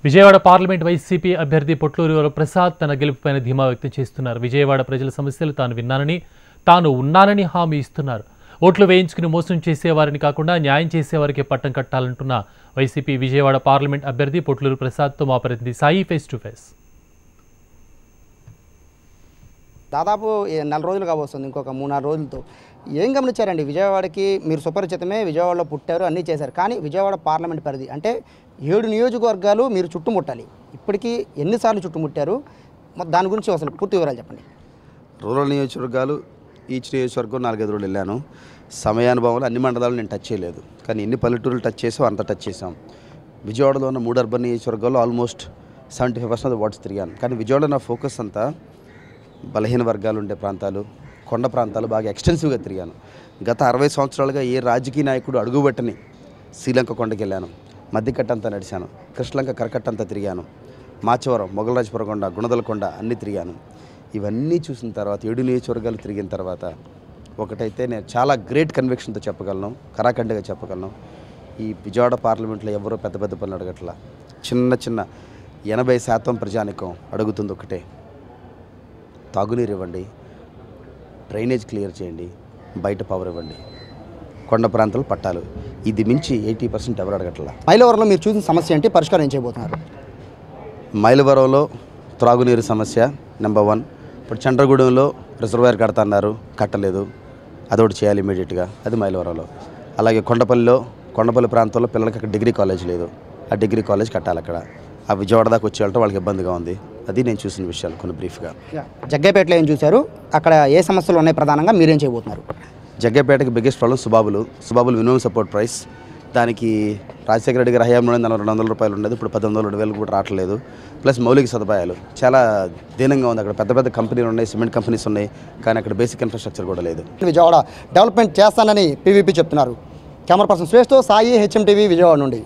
Vijayawada parliament YCP అభ్యర్థి పొట్లూరి వరప్రసాద్ తన గెలుపుపైన ధీమా వ్యక్తం చేస్తున్నారు. విజయవాడ ప్రజల సమస్యలు తాను విన్నానని, తాను ఉన్నానని హామీ ఇస్తున్నారు. ఓట్లు వేయించుకుని మోసం చేసేవారిని కాకుండా న్యాయం చేసేవారికి పట్టం కట్టాలంటున్న వైసీపీ విజయవాడ పార్లమెంట్ అభ్యర్థి పొట్లూరి ప్రసాద్తో మా ప్రతినిధి సాయి ఫేస్ టు ఫేస్. దాదాపు నెల రోజులు కావస్తుంది, ఇంకొక 3-4 రోజులతో. ఏం గమనించారండి? విజయవాడకి మీరు సుపరిచితమే, విజయవాడలో పుట్టారు, అన్నీ చేశారు. కానీ విజయవాడ పార్లమెంట్ పరిధి అంటే 7 నియోజకవర్గాలు మీరు చుట్టుముట్టాలి. ఇప్పటికీ ఎన్నిసార్లు చుట్టుముట్టారు? దాని గురించి అసలు పూర్తి వివరాలు చెప్పండి. రూరల్ నియోజకవర్గాలు ఈచ్ నియోజకవర్గం 4-5 రోజులు వెళ్ళాను. సమయానుభవంలో అన్ని మండలాలు నేను టచ్ చేయలేదు, కానీ ఎన్ని పల్లెటూరులు టచ్ చేసాం అంత టచ్ చేసాం. విజయవాడలో ఉన్న 3 అర్బన్ నియోజకవర్గాల్లో ఆల్మోస్ట్ 75% ఆఫ్ వార్డ్స్ తిరిగాను. కానీ విజయవాడ నా ఫోకస్ అంతా బలహీన వర్గాలు ఉండే ప్రాంతాలు, కొండ ప్రాంతాలు బాగా ఎక్స్టెన్సివ్గా తిరిగాను. గత 60 సంవత్సరాలుగా ఏ రాజకీయ నాయకుడు అడుగుబట్టని శ్రీలంక కొండకి వెళ్ళాను, మధ్యకట్ట అంతా నడిచాను, కృష్ణలంక కరకట్ట అంతా తిరిగాను, మాచవరం, మొగలరాజపురం కొండ, గుణదలకొండ అన్నీ తిరిగాను. ఇవన్నీ చూసిన తర్వాత 7 నియోజకవర్గాలు తిరిగిన తర్వాత ఒకటైతే నేను చాలా గ్రేట్ కన్విక్షన్తో చెప్పగలను, కరాఖండిగా చెప్పగలను, ఈ విజయవాడ పార్లమెంట్లో ఎవరో పెద్ద పెద్ద పనులు అడగట్లా. చిన్న 80% ప్రజానికం అడుగుతుంది ఒకటే: తాగునీరు ఇవ్వండి, డ్రైనేజ్ క్లియర్ చేయండి, బయట పవర్ ఇవ్వండి, కొండ ప్రాంతాలు పట్టాలు. ఇది మించి 80% ఎవరు అడగట్లా. మైలవరంలో మీరు చూసిన సమస్య ఏంటి? పరిష్కారం ఏం చేయబోతున్నారు? మైలవరంలో త్రాగునీరు సమస్య నెంబర్ 1. ఇప్పుడు చంద్రగూడెంలో రిజర్వాయర్ కడతన్నారు, కట్టలేదు, అదొకటి చేయాలి ఇమీడియట్గా. అది మైలవరంలో. అలాగే కొండపల్లి ప్రాంతంలో పిల్లలకి అక్కడ డిగ్రీ కాలేజ్ లేదు, ఆ డిగ్రీ కాలేజ్ కట్టాలి అక్కడ. ఆ విజయవాడ దాకా వచ్చి వెళ్ళటం వాళ్ళకి ఇబ్బందిగా ఉంది. అది నేను చూసిన విషయాలు కొన్ని బ్రీఫ్గా. జగ్గైపేటలో ఏం చూశారు? అక్కడ ఏ సమస్యలు ఉన్నాయి ప్రధానంగా? మీరేం చేయబోతున్నారు? జగ్గైపేటకి బిగ్గెస్ట్ ప్రాబ్లం సుబాబులు మినిమం సపోర్ట్ ప్రైస్. దానికి రాజశేఖర రెడ్డి గారి హయాంలోనే 200 రూపాయలు ఉండేది, ఇప్పుడు 18,000 కూడా రావట్లేదు. ప్లస్ మౌలిక సదుపాయాలు చాలా దీనంగా ఉంది. అక్కడ పెద్ద పెద్ద కంపెనీలు ఉన్నాయి, సిమెంట్ కంపెనీస్ ఉన్నాయి, కానీ అక్కడ బేసిక్ ఇన్ఫ్రాస్ట్రక్చర్ కూడా లేదు. విజయవాడ డెవలప్మెంట్ చేస్తానని పీవీపీ చెప్తున్నారు. కెమెరా పర్సన్ శ్రేష్ఠతో సాయి, HM టీవీ, విజయవాడ నుండి.